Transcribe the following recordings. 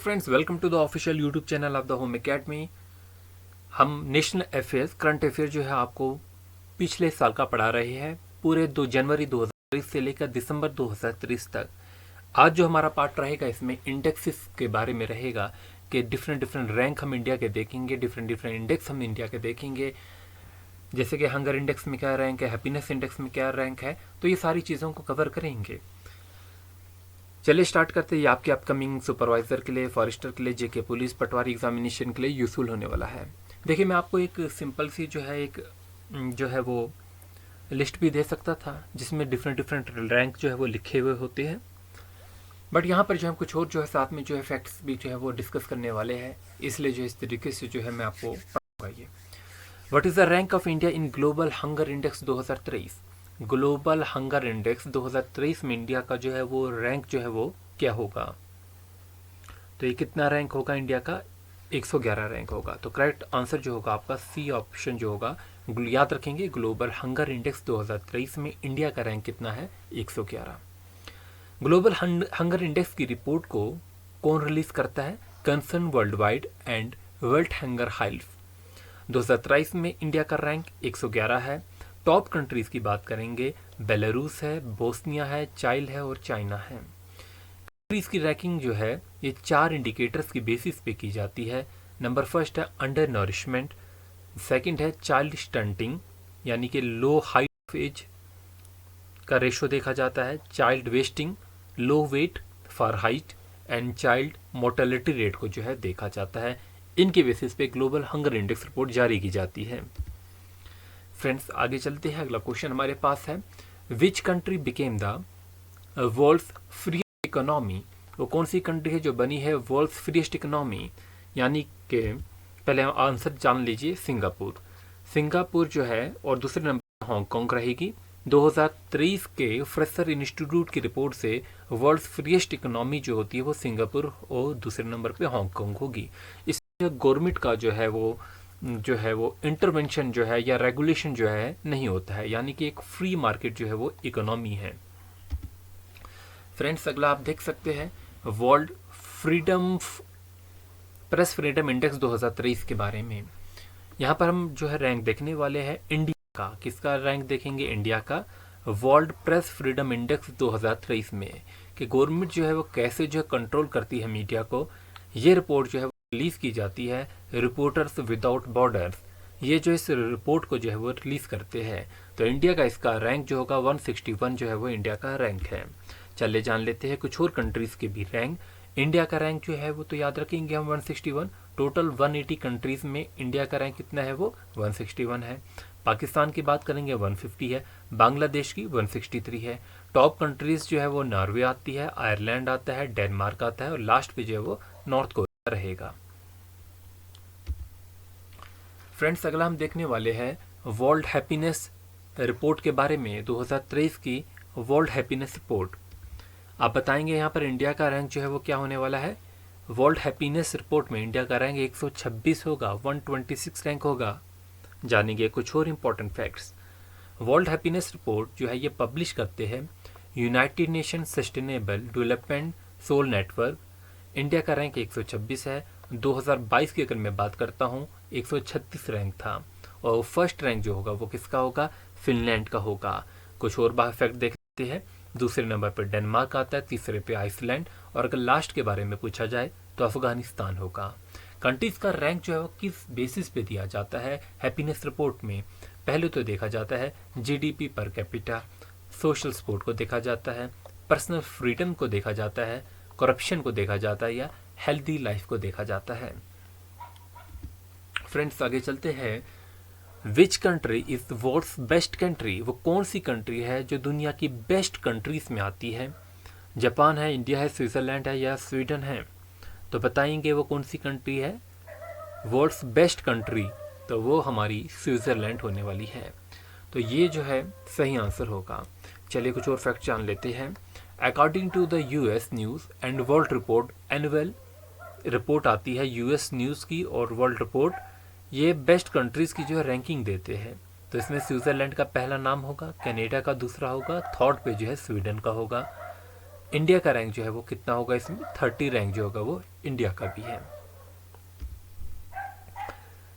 Friends, welcome to the official YouTube channel of the home academy. हम national affairs, current affair जो है आपको पिछले साल का पढ़ा रहे हैं, पूरे 2 जनवरी 2023 से लेकर दिसंबर 2023 तक। आज जो हमारा पार्ट रहेगा इसमें इंडेक्सेस के बारे में रहेगा कि डिफरेंट डिफरेंट रैंक हम इंडिया के देखेंगे, डिफरेंट डिफरेंट इंडेक्स हम इंडिया के देखेंगे, जैसे कि हंगर इंडेक्स में क्या रैंक है, हैप्पीनेस इंडेक्स में क्या रैंक है, तो ये सारी चीज़ों को कवर करेंगे। चलिए स्टार्ट करते हैं। आपके अपकमिंग सुपरवाइजर के लिए, फॉरेस्टर के लिए, जेके पुलिस, पटवारी एग्जामिनेशन के लिए यूजफुल होने वाला है। देखिए, मैं आपको एक सिंपल सी जो है वो लिस्ट भी दे सकता था जिसमें डिफरेंट डिफरेंट रैंक जो है वो लिखे हुए होते हैं, बट यहाँ पर जो है कुछ और जो है साथ में जो है फैक्ट्स भी जो है वो डिस्कस करने वाले हैं, इसलिए जो इस तरीके से जो है मैं आपको पढ़ाऊंगा। ये what is the rank of India in global hunger index 2023। Global hunger index 2023 में इंडिया का जो है वो रैंक जो है वो क्या होगा। तो ये कितना रैंक होगा इंडिया का? 111 रैंक होगा। तो करेक्ट आंसर जो होगा आपका सी ऑप्शन जो होगा। याद रखेंगे, ग्लोबल हंगर इंडेक्स 2023 में इंडिया का रैंक कितना है? 111। ग्लोबल हंगर इंडेक्स की रिपोर्ट को कौन रिलीज करता है? Concern world wide and world hunger health. 2023 में इंडिया का रैंक 111 है। टॉप कंट्रीज की बात करेंगे, बेलारूस है, बोस्निया है, चाइल्ड है और चाइना है। कंट्रीज की रैंकिंग जो है ये 4 इंडिकेटर्स की बेसिस पे की जाती है। नंबर फर्स्ट है अंडर नरिशमेंट, सेकंड है चाइल्ड स्टंटिंग यानी कि लो हाइट ऑफ एज का रेशो देखा जाता है, child wasting, low weight for height and child mortality rate को जो है देखा जाता है। इनके बेसिस पे ग्लोबल हंगर इंडेक्स रिपोर्ट जारी की जाती है। फ्रेंड्स, आगे चलते हैं। अगला क्वेश्चन हमारे पास है, which country became the world's freest economy. वो कौन सी कंट्री है जो बनी है वर्ल्ड्स फ्रीएस्ट इकोनॉमी, यानी कि पहले आंसर जान लीजिए, सिंगापुर। सिंगापुर जो है और दूसरे नंबर पर हांगकांग रहेगी। 2023 के फ्रेशर इंस्टीट्यूट की रिपोर्ट से वर्ल्ड्स फ्रीएस्ट इकोनॉमी जो होती है वो सिंगापुर और दूसरे नंबर पे हांगकांग होगी। इसमें गवर्नमेंट का जो है वो इंटरवेंशन जो है या रेगुलेशन जो है नहीं होता है, यानी कि एक फ्री मार्केट जो है वो इकोनॉमी है। फ्रेंड्स, अगला आप देख सकते हैं वर्ल्ड प्रेस फ्रीडम इंडेक्स 2023 के बारे में। यहाँ पर हम जो है रैंक देखने वाले हैं इंडिया का। किसका रैंक देखेंगे? इंडिया का वर्ल्ड प्रेस फ्रीडम इंडेक्स 2023 में, कि गवर्नमेंट जो है वो कैसे जो है कंट्रोल करती है मीडिया को। ये रिपोर्ट जो है रिलीज की जाती है रिपोर्टर्स विदाउट बॉर्डर्स। ये जो इस रिपोर्ट को जो है वो रिलीज करते हैं। तो इंडिया का इसका रैंक जो होगा 161 जो है वो इंडिया का रैंक है। चलिए जान लेते हैं कुछ और कंट्रीज के भी रैंक। इंडिया का रैंक जो है वो तो याद रखेंगे हम 161। टोटल 180 कंट्रीज में इंडिया का रैंक कितना है? वो 161 है। पाकिस्तान की बात करेंगे 150 है, बांग्लादेश की 163 है। टॉप कंट्रीज जो है वो नॉर्वे आती है, आयरलैंड आता है, डेनमार्क आता है और लास्ट पे जो है वो नॉर्थ कोरिया रहेगा। फ्रेंड्स, अगला हम देखने वाले हैं वर्ल्ड हैप्पीनेस रिपोर्ट के बारे में, 2023 की वर्ल्ड हैप्पीनेस रिपोर्ट। आप बताएंगे यहाँ पर इंडिया का रैंक जो है वो क्या होने वाला है। वर्ल्ड हैप्पीनेस रिपोर्ट में इंडिया का रैंक 126 होगा, 126 रैंक होगा। जानेंगे कुछ और important facts. World happiness report जो है ये पब्लिश करते हैं यूनाइटेड नेशन सस्टेनेबल डेवलपमेंट सोल नेटवर्क। इंडिया का रैंक 126 है। 2022 की अगर मैं बात करता हूँ 136 रैंक था, और फर्स्ट रैंक जो होगा वो किसका होगा? फिनलैंड का होगा। कुछ और बाहर फैक्ट देखते हैं। दूसरे नंबर पर डेनमार्क आता है, तीसरे पे आइसलैंड, और अगर लास्ट के बारे में पूछा जाए तो अफगानिस्तान होगा। कंट्रीज का रैंक जो है वो किस बेसिस पे दिया जाता है हैप्पीनेस रिपोर्ट में? पहले तो देखा जाता है GDP per capita, social support को देखा जाता है, पर्सनल फ्रीडम को देखा जाता है, करप्शन को देखा जाता है, या हेल्दी लाइफ को देखा जाता है। फ्रेंड्स, आगे चलते हैं। Which country is world's best country. वो कौन सी कंट्री है जो दुनिया की बेस्ट कंट्रीज में आती है? जापान है, इंडिया है, स्विट्जरलैंड है या स्वीडन है? तो बताएंगे वो कौन सी कंट्री है वर्ल्ड्स बेस्ट कंट्री। तो वो हमारी स्विट्जरलैंड होने वाली है। तो ये जो है सही आंसर होगा। चलिए कुछ और फैक्ट जान लेते हैं। According to the US News and World Report, annual report आती है यूएस न्यूज़ की और वर्ल्ड रिपोर्ट, ये बेस्ट कंट्रीज़ की जो है रैंकिंग देते हैं। तो इसमें स्विट्जरलैंड का पहला नाम होगा, कनाडा का दूसरा होगा, थर्ड पे जो है स्वीडन का होगा। इंडिया का रैंक जो है वो कितना होगा, इसमें 30 रैंक जो होगा वो इंडिया का भी है।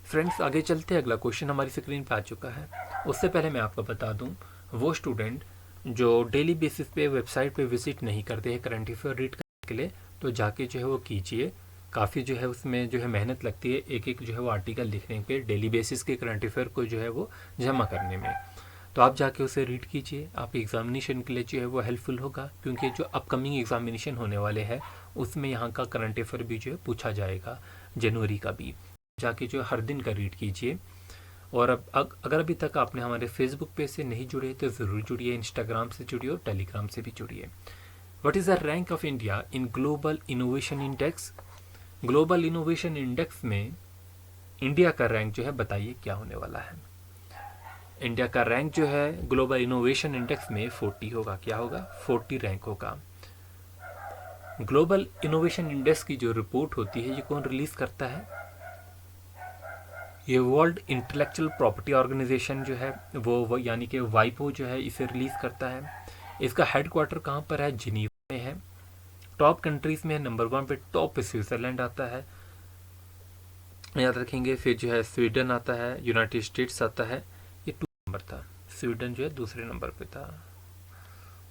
फ्रेंड्स आगे चलते हैं, अगला क्वेश्चन हमारी स्क्रीन पे आ चुका है। उससे पहले मैं आपको बता दूं, वो स्टूडेंट जो डेली बेसिस पे वेबसाइट पे विजिट नहीं करते हैं करंट अफेयर रीड करने के लिए, तो जाके जो है वो कीजिए। काफ़ी जो है उसमें जो है मेहनत लगती है एक एक जो है वो आर्टिकल लिखने पे, डेली बेसिस के करंट अफेयर को जो है वो जमा करने में। तो आप जाके उसे रीड कीजिए, आप एग्जामिनेशन के लिए जो है वो हेल्पफुल होगा, क्योंकि जो अपकमिंग एग्जामिनेशन होने वाले हैं उसमें यहाँ का करंट अफेयर भी जो है पूछा जाएगा, जनवरी का भी। जाके जो हर दिन का रीड कीजिए। और अब अगर अभी तक आपने हमारे फेसबुक पेज से नहीं जुड़े तो ज़रूर जुड़िए, इंस्टाग्राम से जुड़िए और टेलीग्राम से भी जुड़िए। What is the rank of India in global innovation index? Global innovation index में इंडिया का रैंक जो है बताइए क्या होने वाला है। इंडिया का रैंक जो है ग्लोबल इनोवेशन इंडेक्स में 40 होगा। क्या होगा? 40 रैंक होगा। ग्लोबल इनोवेशन इंडेक्स की जो रिपोर्ट होती है ये कौन रिलीज करता है? ये वर्ल्ड इंटेलेक्चुअल प्रॉपर्टी ऑर्गेनाइजेशन जो है वो यानी कि वाइपो जो है इसे रिलीज करता है। इसका हेडक्वार्टर कहाँ पर है? जिनीवा में है। टॉप कंट्रीज में नंबर 1 पे टॉप पे स्विट्जरलैंड आता है, याद रखेंगे। फिर जो है स्वीडन आता है, यूनाइटेड स्टेट्स आता है, ये 2 नंबर था। स्वीडन जो है दूसरे नंबर पे था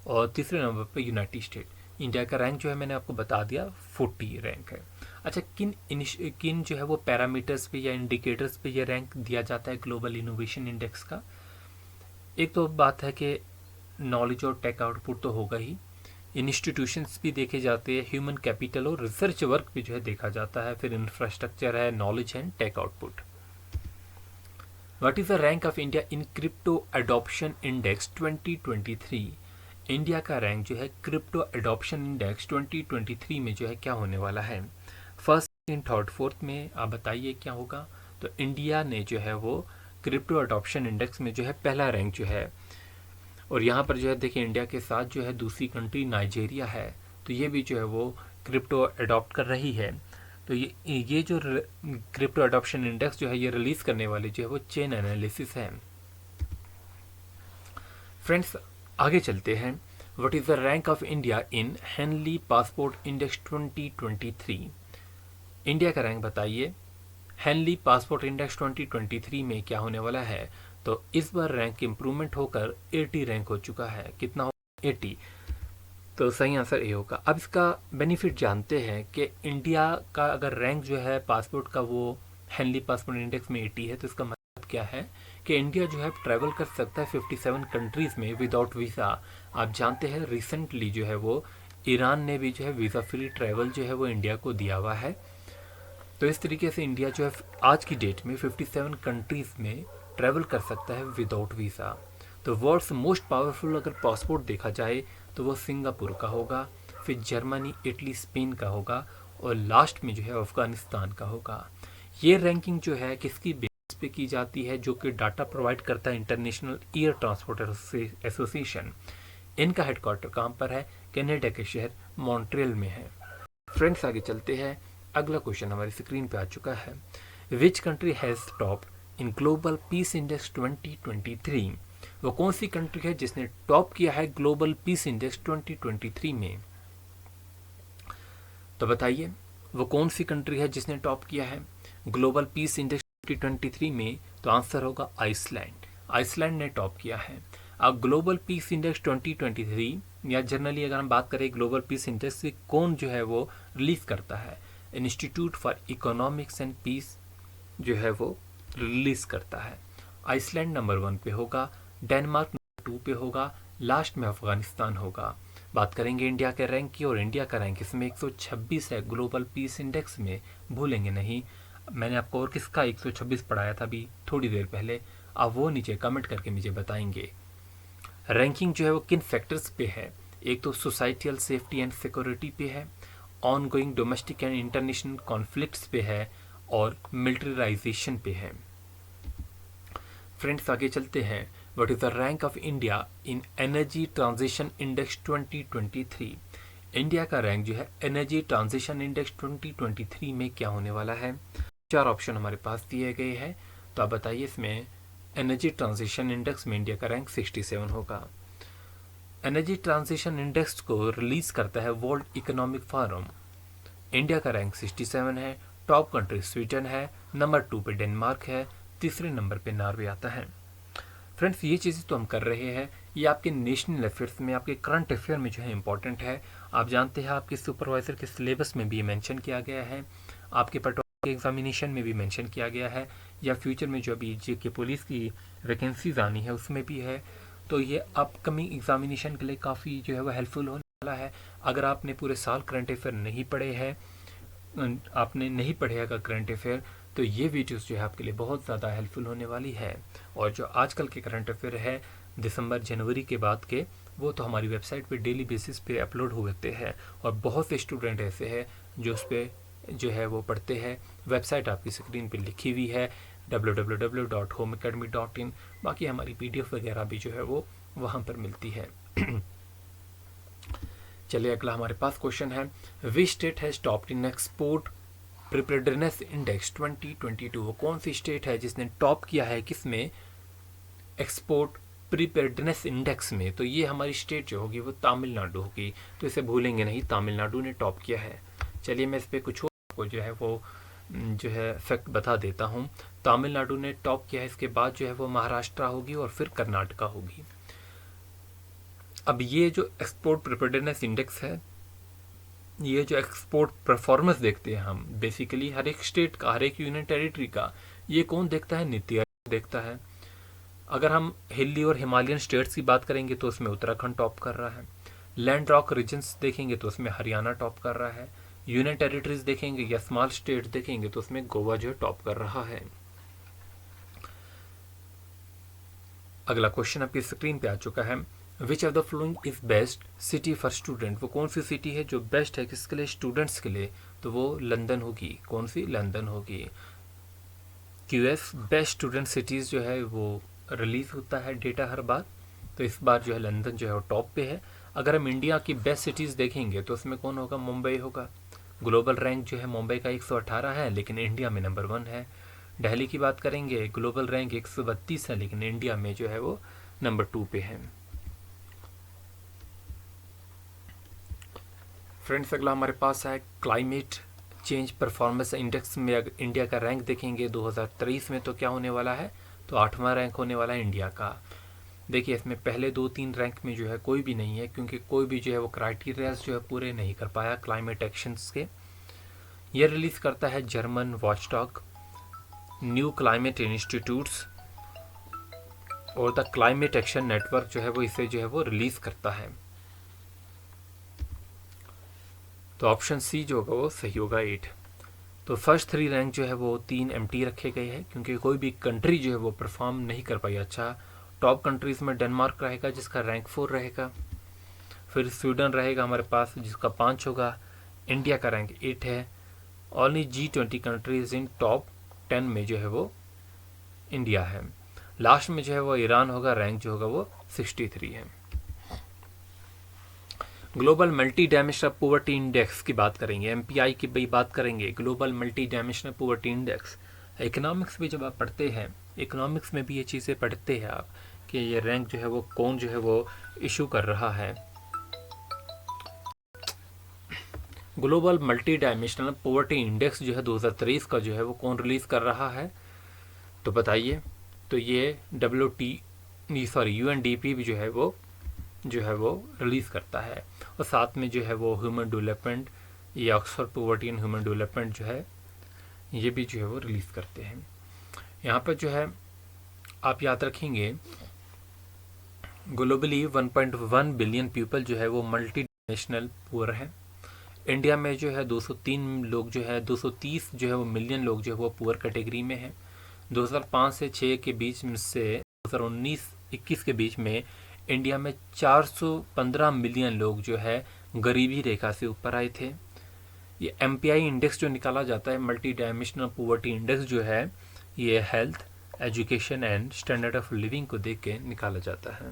और तीसरे नंबर पे यूनाइटेड स्टेट। इंडिया का रैंक जो है मैंने आपको बता दिया 40 रैंक है। अच्छा, किन जो है वो पैरामीटर्स पे या इंडिकेटर्स पे ये रैंक दिया जाता है ग्लोबल इनोवेशन इंडेक्स का? एक तो बात है कि नॉलेज और टेक आउटपुट तो होगा ही, इंस्टीट्यूशंस भी देखे जाते हैं, ह्यूमन कैपिटल और रिसर्च वर्क भी जो है देखा जाता है, फिर इंफ्रास्ट्रक्चर है, knowledge and tech output. What is the rank of India in crypto adoption index 2023? India का रैंक जो है क्रिप्टो अडॉप्शन इंडेक्स 2023 में जो है क्या होने वाला है? फर्स्ट, सेकंड, थर्ड, फोर्थ में आप बताइए क्या होगा। तो इंडिया ने जो है वो क्रिप्टो अडॉप्शन इंडेक्स में जो है पहला रैंक जो है, और यहाँ पर जो है देखिए इंडिया के साथ जो है दूसरी कंट्री नाइजेरिया है, तो ये भी जो है वो क्रिप्टो अडॉप्ट कर रही है। तो ये जो क्रिप्टो अडॉप्शन इंडेक्स जो है ये रिलीज करने वाली जो है वो चेन एनालिसिस है। फ्रेंड्स आगे चलते हैं। What is the rank of India in Henley passport index 2023? India का रैंक बताइए। हेनली पासपोर्ट इंडेक्स 2023 में क्या होने वाला है? तो इस बार रैंक इंप्रूवमेंट होकर 80 रैंक हो चुका है। कितना होगा? 80। तो सही आंसर ए होगा। अब इसका बेनिफिट जानते हैं कि इंडिया का अगर रैंक जो है पासपोर्ट का वो हेनली पासपोर्ट इंडेक्स में 80 है, तो इसका मतलब क्या है कि इंडिया जो है ट्रैवल कर सकता है 57 कंट्रीज़ में विदाउट वीज़ा। आप जानते हैं रिसेंटली जो है वो ईरान ने भी जो है वीज़ा फ्री ट्रैवल जो है वो इंडिया को दिया हुआ है। तो इस तरीके से इंडिया जो है आज की डेट में 57 कंट्रीज़ में ट्रैवल कर सकता है विदाउट वीज़ा। तो वर्ल्ड्स मोस्ट पावरफुल अगर पासपोर्ट देखा जाए तो वो सिंगापुर का होगा, फिर जर्मनी, इटली, स्पेन का होगा और लास्ट में जो है अफगानिस्तान का होगा। ये रैंकिंग जो है किसकी बेस पे की जाती है? जो कि डाटा प्रोवाइड करता है इंटरनेशनल एयर ट्रांसपोर्ट एसोसिएशन। इनका हेडक्वार्टर कहाँ पर है? कनाडा के शहर मॉन्ट्रियल में है। फ्रेंड्स आगे चलते हैं, अगला क्वेश्चन हमारी स्क्रीन पे आ चुका है। Which country has top in global peace index 2023? वो कौन सी कंट्री है जिसने टॉप किया है ग्लोबल पीस इंडेक्स 2023 में? तो बताइए वो कौन सी कंट्री है जिसने टॉप किया है ग्लोबल पीस इंडेक्स 2023 में? तो आंसर होगा आइसलैंड। आइसलैंड ने टॉप किया है। अब ग्लोबल पीस इंडेक्स 2023 या जनरली अगर हम बात करें ग्लोबल पीस इंडेक्स से कौन जो है वो रिलीज करता है? Institute for Economics and Peace जो है वो रिलीज करता है। आइसलैंड नंबर 1 पे होगा, डेनमार्क नंबर 2 पे होगा, लास्ट में अफगानिस्तान होगा। बात करेंगे इंडिया के रैंक की, और इंडिया का रैंक इसमें 126 है ग्लोबल पीस इंडेक्स में, भूलेंगे नहीं। मैंने आपको और किसका 126 पढ़ाया था अभी थोड़ी देर पहले, आप वो नीचे कमेंट करके मुझे बताएंगे। रैंकिंग जो है वो किन फैक्टर्स पे है? एक तो सोसाइटियल सेफ्टी एंड सिक्योरिटी पे है, on going domestic and international conflicts पे है और मिलिटराइजेशन पे है। फ्रेंड्स आगे चलते हैं। What is the rank of India in energy transition index 2023? India का रैंक जो है एनर्जी ट्रांजिशन इंडेक्स 2023 में क्या होने वाला है? 4 ऑप्शन हमारे पास दिए गए हैं, तो आप बताइए इसमें एनर्जी ट्रांजिशन इंडेक्स में इंडिया का रैंक 67 होगा। एनर्जी ट्रांजिशन इंडेक्स को रिलीज करता है वर्ल्ड इकोनॉमिक फोरम। इंडिया का रैंक 67 है। टॉप कंट्री स्वीडन है, नंबर 2 पे डेनमार्क है, तीसरे नंबर पे नॉर्वे आता है। फ्रेंड्स, ये चीज़ें तो हम कर रहे हैं, ये आपके नेशनल अफेयर्स में, आपके करंट अफेयर में जो है इंपॉर्टेंट है। आप जानते हैं आपके सुपरवाइजर के सिलेबस में भी मेंशन किया गया है, आपके पटवारी के एग्जामिनेशन में भी मेंशन किया गया है, या फ्यूचर में जो अभी जेके पुलिस की वैकेंसीज आनी है उसमें भी है। तो ये अपकमिंग एग्जामिनेशन के लिए काफ़ी जो है वो हेल्पफुल होने वाला है। अगर आपने पूरे साल करंट अफेयर नहीं पढ़े हैं, आपने नहीं पढ़े अगर करंट अफेयर, तो ये वीडियोस जो है आपके लिए बहुत ज़्यादा हेल्पफुल होने वाली है। और जो आजकल के करंट अफेयर है दिसंबर जनवरी के बाद के, वो तो हमारी वेबसाइट पे डेली बेसिस पे अपलोड होते हैं, और बहुत से स्टूडेंट ऐसे हैं जो उस पर जो है वो पढ़ते हैं। वेबसाइट आपकी स्क्रीन पे लिखी हुई है www.homeacademy.in। बाकी हमारी PDF वगैरह भी जो है वो वहाँ पर मिलती है। चलिए अगला हमारे पास क्वेश्चन है, which state has topped in export preparedness index 2022। वो कौन सी स्टेट है जिसने टॉप किया है, किसमें, एक्सपोर्ट प्रिपेयर्डनेस इंडेक्स में? तो ये हमारी स्टेट जो होगी वो तमिलनाडु होगी, तो इसे भूलेंगे नहीं, तमिलनाडु ने टॉप किया है। चलिए मैं इस पर कुछ और जो है वो जो है फैक्ट बता देता हूँ। तमिलनाडु ने टॉप किया है, इसके बाद जो है वो महाराष्ट्र होगी और फिर कर्नाटका होगी। अब ये जो एक्सपोर्ट प्रिपेयर्डनेस इंडेक्स है, ये जो एक्सपोर्ट परफॉर्मेंस देखते हैं हम बेसिकली हर एक स्टेट का, हर एक यूनियन टेरिटरी का, ये कौन देखता है? नीति आयोग देखता है। अगर हम हिली और हिमालयन स्टेट्स की बात करेंगे तो उसमें उत्तराखंड टॉप कर रहा है। लैंड रॉक रीजन्स देखेंगे तो उसमें हरियाणा टॉप कर रहा है। यूनियन टेरिटरीज देखेंगे या स्मॉल स्टेट देखेंगे तो उसमें गोवा जो है टॉप कर रहा है। अगला क्वेश्चन आपकी स्क्रीन पे आ चुका है, which of the following is best city for student. वो कौन सी सिटी है जो बेस्ट है किसके लिए? स्टूडेंट्स के लिए। तो वो लंदन होगी। कौन सी? लंदन होगी। QS बेस्ट स्टूडेंट सिटीज़ जो है वो रिलीज होता है डेटा हर बार, तो इस बार जो है लंदन जो है वो टॉप पे है। अगर हम इंडिया की बेस्ट सिटीज़ देखेंगे तो उसमें कौन होगा? मुंबई होगा। ग्लोबल रैंक जो है मुंबई का 118 है, लेकिन इंडिया में नंबर 1 है। दिल्ली की बात करेंगे, ग्लोबल रैंक 132 है, लेकिन इंडिया में जो है वो नंबर 2 पे है। फ्रेंड्स, अगला हमारे पास है क्लाइमेट चेंज परफॉर्मेंस इंडेक्स में। अगर इंडिया का रैंक देखेंगे 2023 में तो क्या होने वाला है? तो 8वां रैंक होने वाला है इंडिया का। देखिए इसमें पहले 2-3 रैंक में जो है कोई भी नहीं है, क्योंकि कोई भी जो है वो क्राइटेरियाज जो है पूरे नहीं कर पाया क्लाइमेट एक्शंस के। ये रिलीज़ करता है German watchdog, new climate institutes और द क्लाइमेट एक्शन नेटवर्क जो है वो इसे जो है वो रिलीज़ करता है। तो ऑप्शन सी जो होगा वो सही होगा 8। तो फर्स्ट 3 रैंक जो है वो 3 एम्प्टी रखे गए हैं, क्योंकि कोई भी कंट्री जो है वो परफॉर्म नहीं कर पाई अच्छा। टॉप कंट्रीज़ में डेनमार्क रहेगा जिसका रैंक 4 रहेगा, फिर स्वीडन रहेगा हमारे पास जिसका 5 होगा, इंडिया का रैंक 8 है। Only G20 countries in top 10 में जो है वो इंडिया है। लास्ट में जो है वो ईरान होगा, रैंक जो होगा वो 63 है। Global multi dimensional poverty index की बात करेंगे, MPI की भी बात करेंगे, global multi dimensional poverty index. Economics भी जब आप पढ़ते हैं, इकोनॉमिक्स में भी ये चीज़ें पढ़ते हैं आप कि ये रैंक जो है वो कौन जो है वो इशू कर रहा है। Global multi dimensional poverty index जो है 2023 का जो है वो कौन रिलीज़ कर रहा है? तो बताइए। तो ये UNDP भी जो है वो रिलीज़ करता है, और साथ में जो है वो ह्यूमन डेवलपमेंट या Oxford poverty and human development जो है ये भी जो है वो रिलीज़ करते हैं। यहाँ पर जो है आप याद रखेंगे, ग्लोबली 1.1 बिलियन पीपल जो है वो मल्टी डायमेंशनल पुअर है। इंडिया में जो है 203 लोग जो है 230 जो है वो मिलियन लोग जो है वो पुअर कैटेगरी में है। 2005 से 6 के बीच में से 2019-21 के बीच में इंडिया में 415 मिलियन लोग जो है गरीबी रेखा से ऊपर आए थे। ये MPI इंडेक्स जो निकाला जाता है, मल्टी डायमेंशनल पॉवर्टी इंडेक्स जो है, ये health, education and standard of living को देख के निकाला जाता है।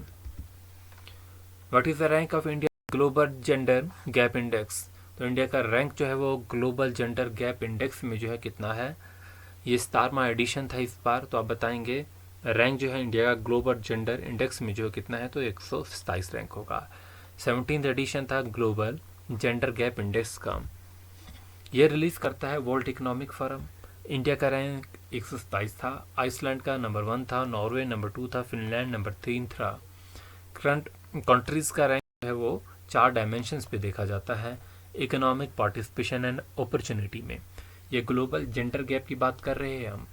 What is the rank of India global gender gap index? तो इंडिया का रैंक जो है वो ग्लोबल जेंडर गैप इंडेक्स में जो है कितना है? ये 17वां एडिशन था इस बार, तो आप बताएंगे रैंक जो है इंडिया का ग्लोबल जेंडर इंडेक्स में जो कितना है? तो 127 रैंक होगा। 17th एडिशन था ग्लोबल जेंडर गैप इंडेक्स का। ये रिलीज़ करता है वर्ल्ड इकोनॉमिक फोरम। इंडिया का रैंक 127 था, आइसलैंड का नंबर 1 था, नॉर्वे नंबर 2 था, फिनलैंड नंबर 3 था। करंट कंट्रीज़ का रैंक है वो 4 डायमेंशंस पे देखा जाता है, इकोनॉमिक पार्टिसिपेशन एंड अपॉर्चुनिटी में। ये ग्लोबल जेंडर गैप की बात कर रहे हैं हम।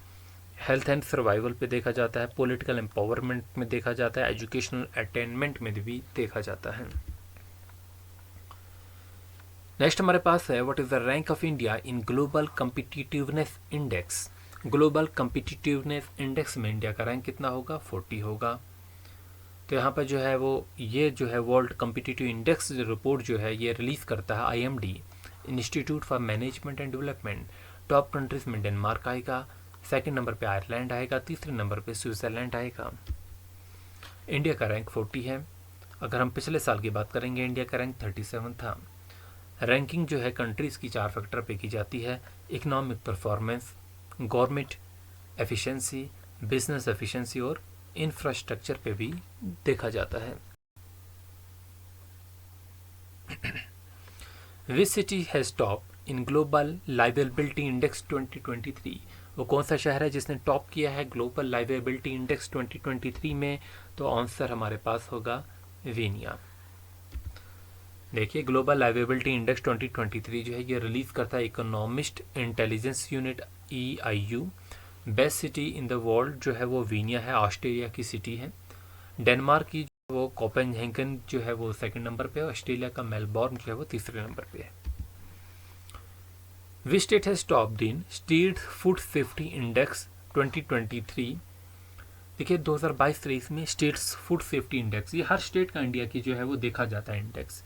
हेल्थ एंड सर्वाइवल पे देखा जाता है, पॉलिटिकल एम्पावरमेंट में देखा जाता है, एजुकेशनल अटेनमेंट में भी देखा जाता है। नेक्स्ट हमारे पास है what is the rank of India in global competitiveness index. Global competitiveness index में इंडिया का रैंक कितना होगा? 40 होगा। तो यहाँ पर जो है वो ये जो है वर्ल्ड कम्पिटिटिव इंडेक्स रिपोर्ट जो है ये रिलीज़ करता है IMD, institute for management and development. Top countries में डेनमार्क आएगा, सेकंड नंबर पे आयरलैंड आएगा, तीसरे नंबर पे स्विट्ज़रलैंड आएगा। इंडिया का रैंक 40 है। अगर हम पिछले साल की बात करेंगे, इंडिया का रैंक 37 था। रैंकिंग जो है कंट्रीज़ की 4 फैक्टर पे की जाती है, economic performance, government efficiency, business efficiency और इंफ्रास्ट्रक्चर पे भी देखा जाता है। Which city has top in global liveability index 2023? वो कौन सा शहर है जिसने टॉप किया है ग्लोबल लाइवेबिलिटी इंडेक्स 2023 में? तो आंसर हमारे पास होगा वीनिया। देखिए, ग्लोबल लाइवेबिलिटी इंडेक्स 2023 जो है ये रिलीज़ करता है economist intelligence unit EIU। Best city in the world जो है वो वीनिया है, ऑस्ट्रेलिया की सिटी है। डेनमार्क की जो वो कोपेनहेगन जो है वो सेकंड नंबर पे है, ऑस्ट्रेलिया का मेलबॉर्न जो है वो तीसरे नंबर पे है। Which state has topped in street food safety index 2023? देखिए 2022-23 में स्टेट्स फूड सेफ्टी इंडेक्स, ये हर स्टेट का इंडिया की जो है वो देखा जाता है इंडेक्स।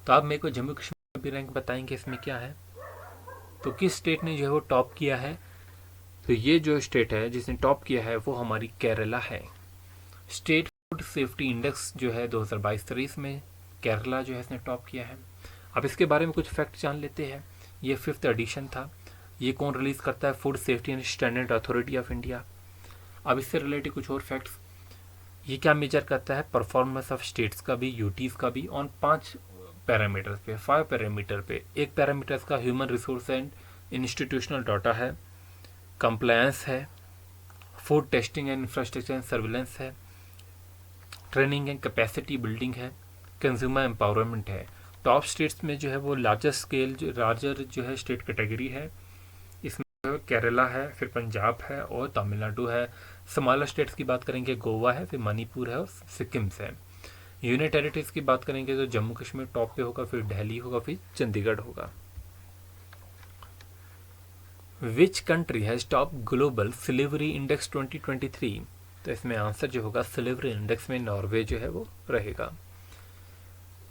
तो आप मेरे को जम्मू कश्मीर भी रैंक बताएंगे इसमें क्या है, तो किस स्टेट ने जो है वो टॉप किया है? तो ये जो स्टेट है जिसने टॉप किया है वो हमारी केरला है। स्टेट फूड सेफ्टी इंडेक्स जो है 2022-23 में केरला जो है इसने टॉप किया है। अब इसके बारे में कुछ फैक्ट जान लेते हैं। ये 5th एडिशन था। ये कौन रिलीज़ करता है? Food safety and standard authority of India. अब इससे रिलेटेड कुछ और फैक्ट्स, ये क्या मेजर करता है? परफॉर्मेंस ऑफ स्टेट्स का भी, यूटीज़ का भी, ऑन 5 पैरामीटर्स पे, 5 पैरामीटर पे। एक पैरामीटर्स का human resource and institutional data है, कंप्लायंस है, food testing and infrastructure and surveillance है, ट्रेनिंग एंड कैपेसिटी बिल्डिंग है, कंज्यूमर एम्पावरमेंट है। टॉप स्टेट्स में जो है वो लार्जर जो है स्टेट कैटेगरी है, इसमें केरला है, फिर पंजाब है और तमिलनाडु है। स्मॉलर स्टेट्स की बात करेंगे गोवा है, फिर मणिपुर है और सिक्किम है। यूनियन टेरिटरीज की बात करेंगे तो जम्मू कश्मीर टॉप पे होगा, फिर दिल्ली होगा, फिर चंडीगढ़ होगा। Which country has top global slavery index 2023? तो इसमें आंसर जो होगा स्लेवरी इंडेक्स में नॉर्वे जो है वो रहेगा।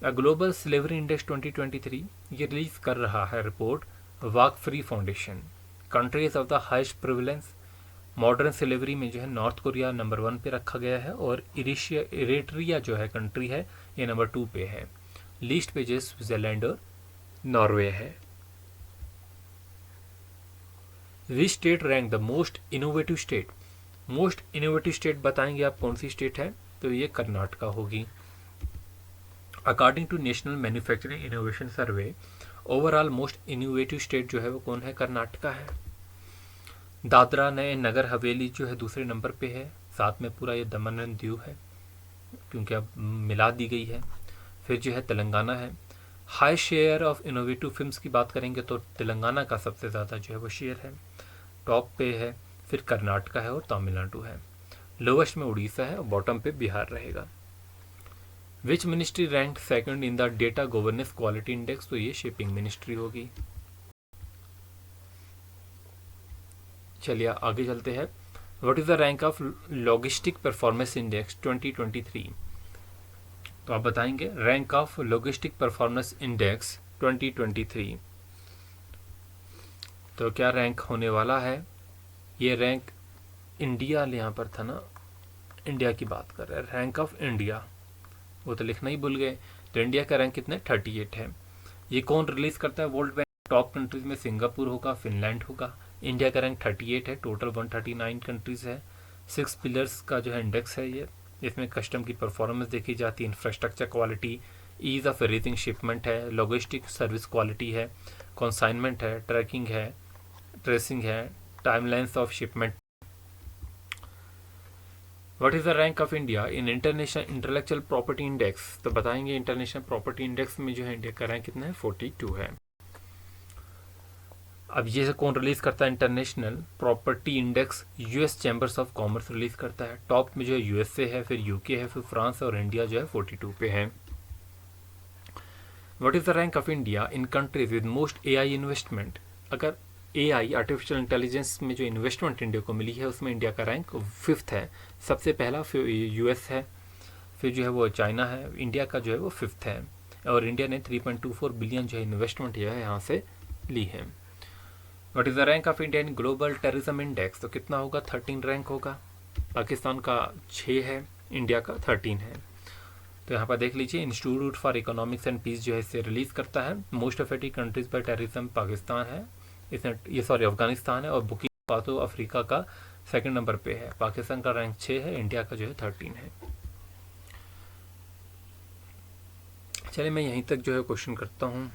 ग्लोबल स्लेवरी इंडेक्स 2023 ये रिलीज कर रहा है report walk free foundation. Countries of the highest prevalence modern slavery में जो है नॉर्थ कोरिया नंबर 1 पे रखा गया है और इरेट्रिया जो है कंट्री है ये नंबर 2 पे है। लीस्ट पे जो स्विट्जरलैंड और नॉर्वे है। Which state rank the most innovative state? Most innovative state बताएंगे आप कौन सी स्टेट है? तो ये कर्नाटका होगी। According to national manufacturing innovation survey overall most innovative state जो है वो कौन है? कर्नाटका है। दादरा नगर हवेली जो है दूसरे नंबर पे है, साथ में पूरा ये दमन एंड दीव है क्योंकि अब मिला दी गई है। फिर जो है तेलंगाना है। High share of innovative films की बात करेंगे तो तेलंगाना का सबसे ज़्यादा जो है वो शेयर है, टॉप पे है। फिर कर्नाटका है और तमिलनाडु है। लोवेस्ट में उड़ीसा है और बॉटम पे बिहार रहेगा। Which ministry rank second in the data governance quality index? तो ये शिपिंग मिनिस्ट्री होगी। चलिए आगे चलते हैं। What is the rank of logistic performance index 2023? तो आप बताएंगे rank of logistic performance index 2023 तो क्या रैंक होने वाला है? ये रैंक इंडिया यहाँ पर था ना, इंडिया की बात कर रहे हैं। रैंक ऑफ इंडिया वो तो लिखना ही भूल गए। तो इंडिया का रैंक कितने 38 है। ये कौन रिलीज करता है? World bank. टॉप कंट्रीज में सिंगापुर होगा, फिनलैंड होगा। इंडिया का रैंक 38 है, टोटल 139 कंट्रीज है। 6 पिलर्स का जो है इंडेक्स है ये। इसमें कस्टम की परफॉर्मेंस देखी जाती है, infrastructure quality, ease of reaching shipment है, लॉजिस्टिक सर्विस क्वालिटी है, कंसाइनमेंट है, ट्रैकिंग है, ट्रेसिंग है, timelines of shipment. What is the rank of India in international intellectual property index? तो बताएंगे इंटरनेशनल प्रॉपर्टी इंडेक्स में जो है इंडिया का रैंक कितना है, 42 है। अब ये कौन रिलीज़ करता है? International property index US chambers of commerce release करता है। टॉप में जो है यूएसए है, फिर यूके है, फिर फ्रांस और इंडिया जो है 42 पे है। What is the rank of India in countries with most AI investment? अगर एआई आर्टिफिशियल इंटेलिजेंस में जो इन्वेस्टमेंट इंडिया को मिली है उसमें इंडिया का रैंक 5th है। सबसे पहला फिर यूएस है, फिर जो है वो चाइना है, इंडिया का जो है वो 5th है। और इंडिया ने 3.24 बिलियन जो है इन्वेस्टमेंट जो है यहाँ से ली है। What is the rank of India in global terrorism index? तो कितना होगा? 13 रैंक होगा। पाकिस्तान का 6 है, इंडिया का 13 है। तो यहाँ पर देख लीजिए, Institute for Economics and Peace जो है इसे रिलीज़ करता है। Most affected countries by terrorism Pakistan है, इसमें अफगानिस्तान है, और बुर्किना फासो अफ्रीका का 2nd नंबर पे है। पाकिस्तान का रैंक 6 है, इंडिया का जो है 13 है। चलिए मैं यहीं तक जो है क्वेश्चन करता हूँ।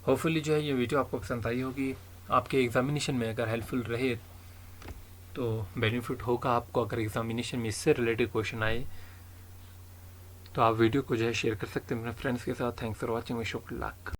होपफुली जो है ये वीडियो आपको पसंद आई होगी। आपके एग्जामिनेशन में अगर हेल्पफुल रहे तो बेनिफिट होगा आपको। अगर एग्जामिनेशन में इससे रिलेटेड क्वेश्चन आए तो आप वीडियो को जो है शेयर कर सकते हैं अपने फ्रेंड्स के साथ। Thanks for watching, wish you luck.